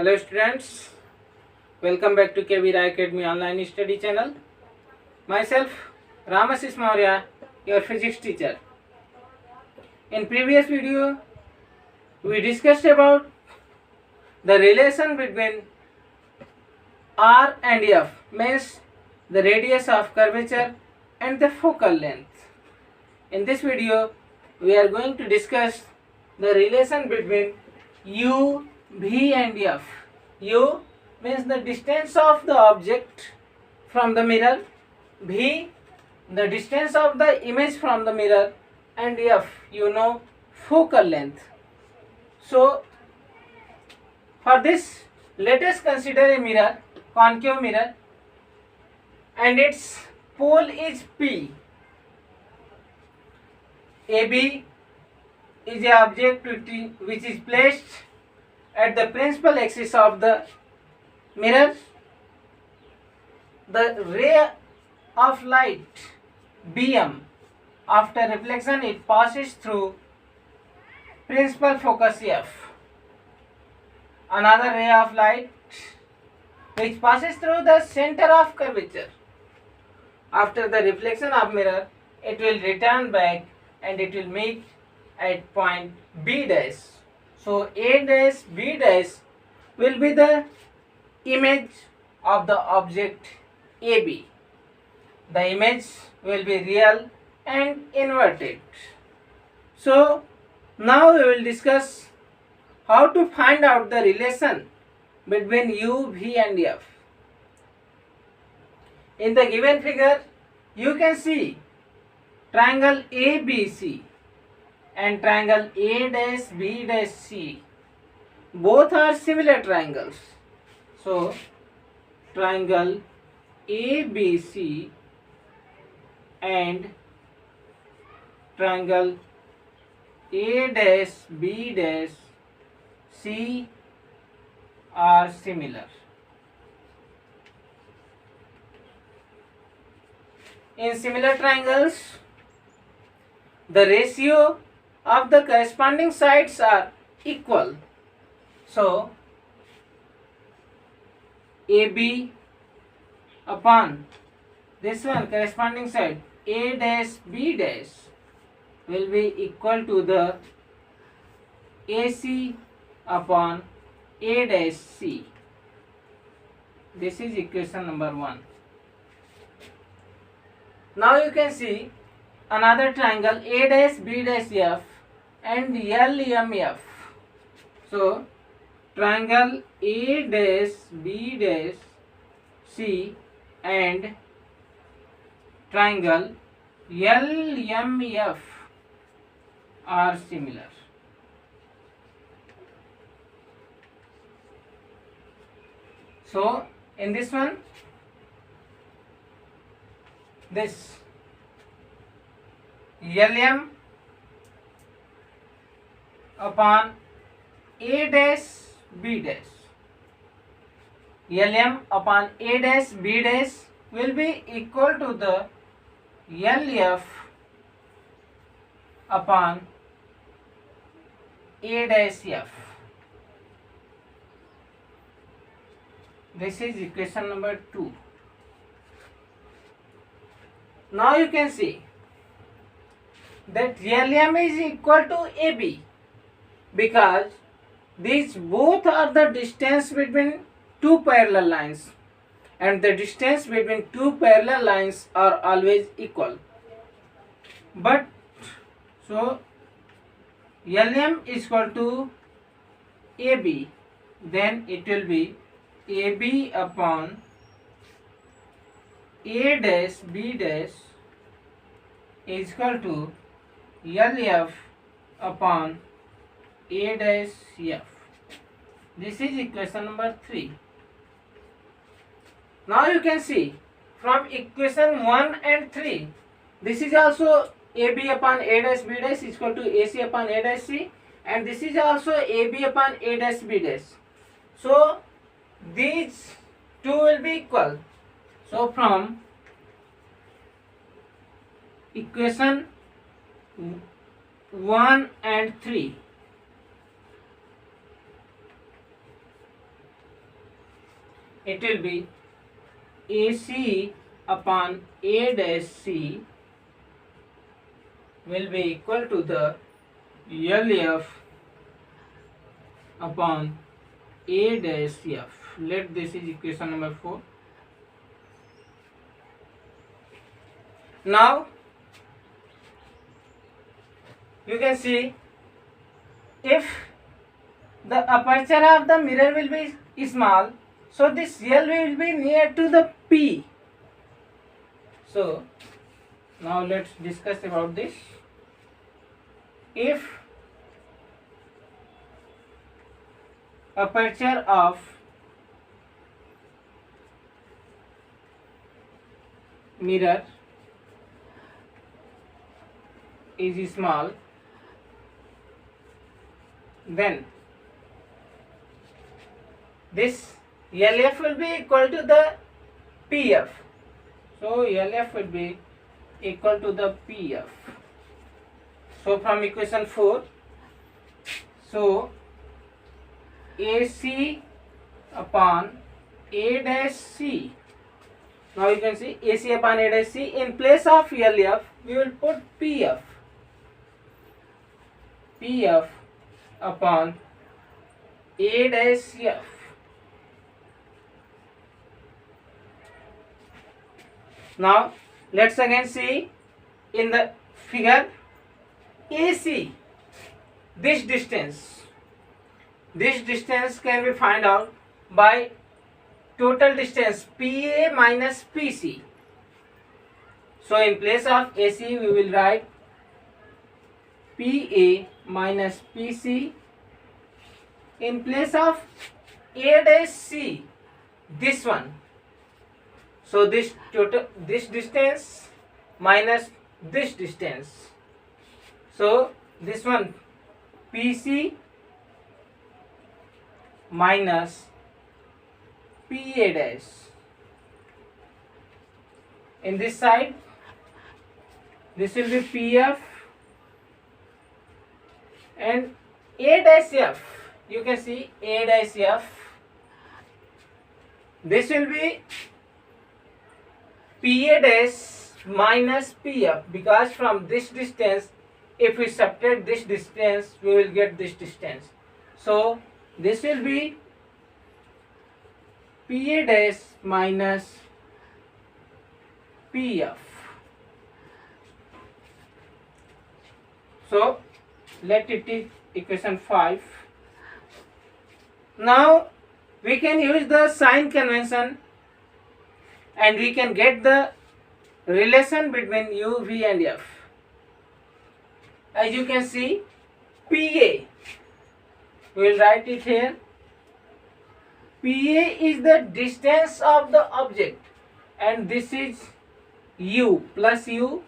Hello students, welcome back to KVRA Academy online study channel. Myself Ramasis Maurya, your physics teacher. In previous video, we discussed about the relation between R and F, means the radius of curvature and the focal length. In this video, we are going to discuss the relation between U, V and F. U means the distance of the object from the mirror, V the distance of the image from the mirror, and F focal length. So for this, let us consider a mirror, concave mirror, and its pole is P. AB is a object which is placed at the principal axis of the mirror. The ray of light BM, after reflection it passes through principal focus F. Another ray of light which passes through the center of curvature. After the reflection of mirror, it will return back and it will meet at point B dash. So A dash B dash will be the image of the object AB. The image will be real and inverted. So now we will discuss how to find out the relation between U, V and F. In the given figure, you can see triangle ABC and triangle A-B-C. Both are similar triangles. So triangle ABC and triangle A-B-C are similar. In similar triangles, the ratio of the corresponding sides are equal. So AB upon this one corresponding side A dash B dash will be equal to the AC upon A dash C. This is equation number 1. Now you can see another triangle A dash B dash F and LMF. So triangle A dash B dash C and triangle LMF are similar. So in this one, this LM upon A dash B dash, LM upon A dash B dash will be equal to the LF upon A dash F. This is equation number 2. Now you can see that LM is equal to AB because these both are the distance between two parallel lines, and the distance between two parallel lines are always equal. But so LM is equal to AB, then it will be AB upon A dash B dash is equal to LF upon A dash F. This is equation number 3. Now you can see from equation 1 and 3, this is also AB upon A dash B dash is equal to AC upon A dash C, and this is also AB upon A dash B dash. So these two will be equal. So from equation 1 and 3, it will be AC upon A dash C will be equal to the LF upon A dash F. Let this is equation number 4. Now you can see if the aperture of the mirror will be small, so this L will be near to the P. So now let's discuss about this. If aperture of mirror is small, then this LF will be equal to the PF. So LF will be equal to the PF. So from equation 4, so AC upon A dash C. Now you can see AC upon A dash C. In place of LF, we will put PF. PF upon A dash F. Now let's again see in the figure AC. This distance can be find out by total distance PA minus PC. So in place of AC we will write PA minus PC. In place of A dash C, this one. So this total, this distance minus this distance. So this one PC minus PA dash. In this side, this will be PF and A dash F. You can see A dash F. This will be PA dash minus PF, because from this distance, if we subtract this distance, we will get this distance. So this will be PA dash minus PF. So let it is equation 5. Now we can use the sign convention and we can get the relation between U, V and F. As you can see, PA, we will write it here. PA is the distance of the object and this is U plus U,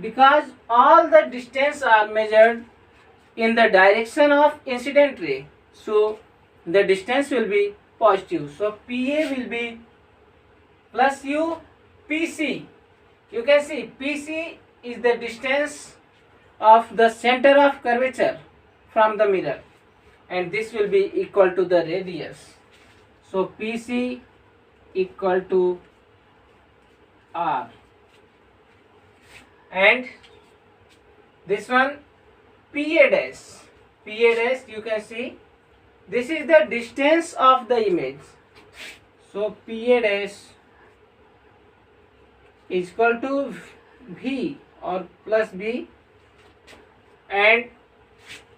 because all the distance are measured in the direction of incident ray. So the distance will be positive. So PA will be plus U PC. You can see PC is the distance of the center of curvature from the mirror and this will be equal to the radius. So PC equal to R and this one PA dash. PA dash, you can see this is the distance of the image. So PA dash is equal to V or plus B, and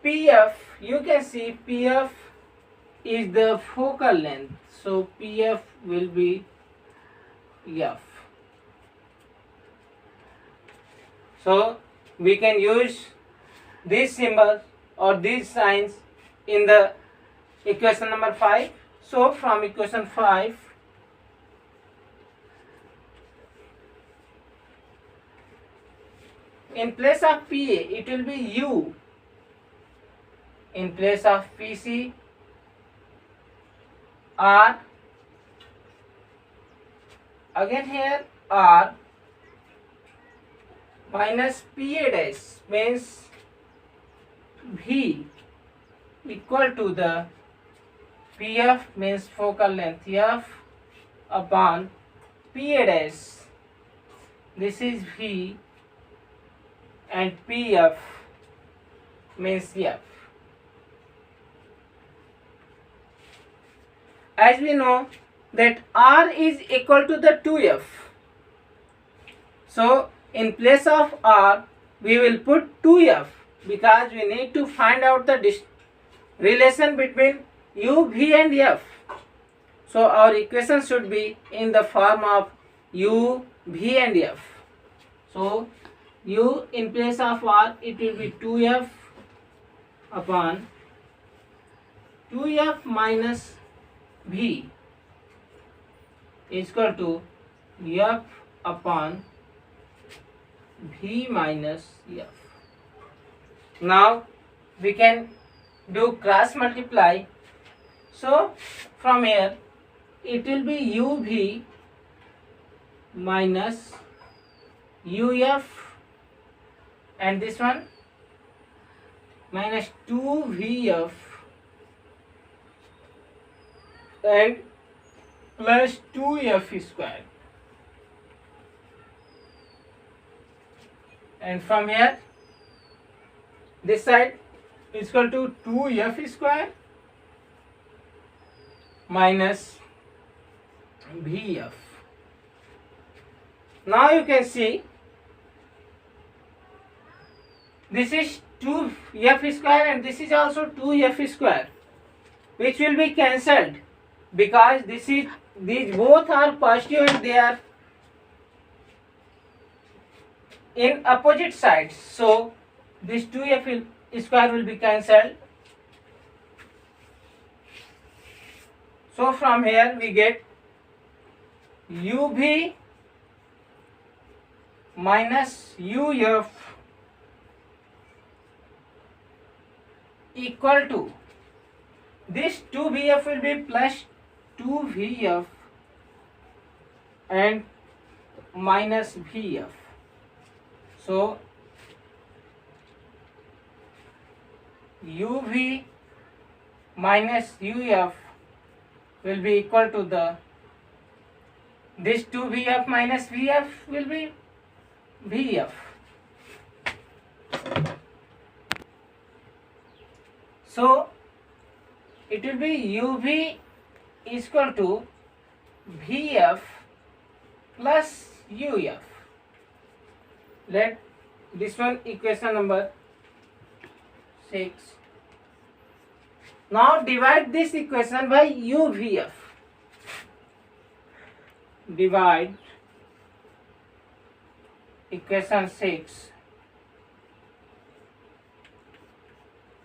PF, you can see PF is the focal length. So PF will be F. So we can use these symbols or these signs in the equation number 5. So from equation 5, in place of PA it will be U. In place of PC, R. Again here R minus PA dash means V equal to the PF means focal length F upon PA dash. This is V and PF means F. As we know that R is equal to the 2F. So in place of R we will put 2F because we need to find out the relation between U, V and F. So our equation should be in the form of U, V and F. So U in place of R it will be 2F upon 2F minus V is equal to F upon V minus F. Now we can do cross multiply. So from here it will be UV minus UF and this one minus 2VF and plus 2F square. And from here this side is equal to 2F square minus VF. Now you can see this is 2F square and this is also 2F square, which will be cancelled because these both are positive and they are in opposite sides. So this 2F square will be cancelled. So from here we get UV minus UF equal to this 2VF will be plus 2VF and minus VF. So UV minus UF will be equal to this 2VF minus VF will be VF. So it will be UV is equal to VF plus UF. Let this one equation number 6. Now divide this equation by UVF. Divide equation 6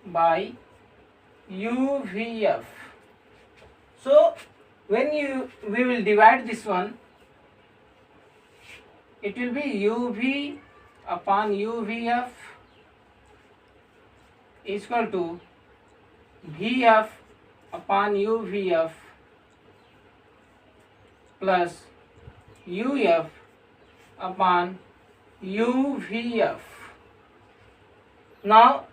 by UVF. So when we will divide this one, it will be UV upon UVF is equal to VF upon UVF plus UF upon UVF. Now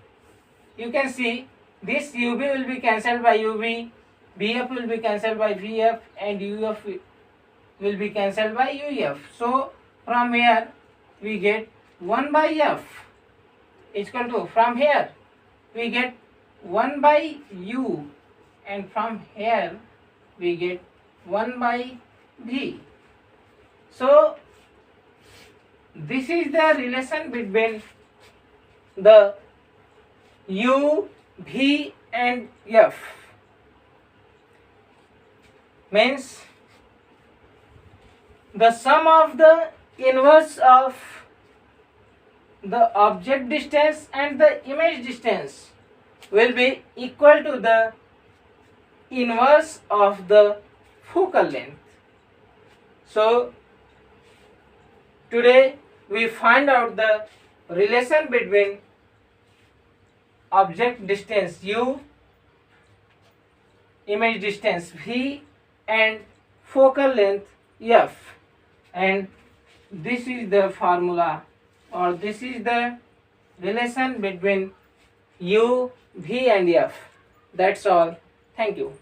you can see this UV will be cancelled by UV, VF will be cancelled by VF and UF will be cancelled by UF. So from here we get 1 by F is equal to, from here we get 1 by U and from here we get 1 by V. So this is the relation between the U, V and F. Means the sum of the inverse of the object distance and the image distance will be equal to the inverse of the focal length. So today we find out the relation between object distance U, image distance V and focal length F, and this is the formula, or this is the relation between U, V and F. That's all. Thank you.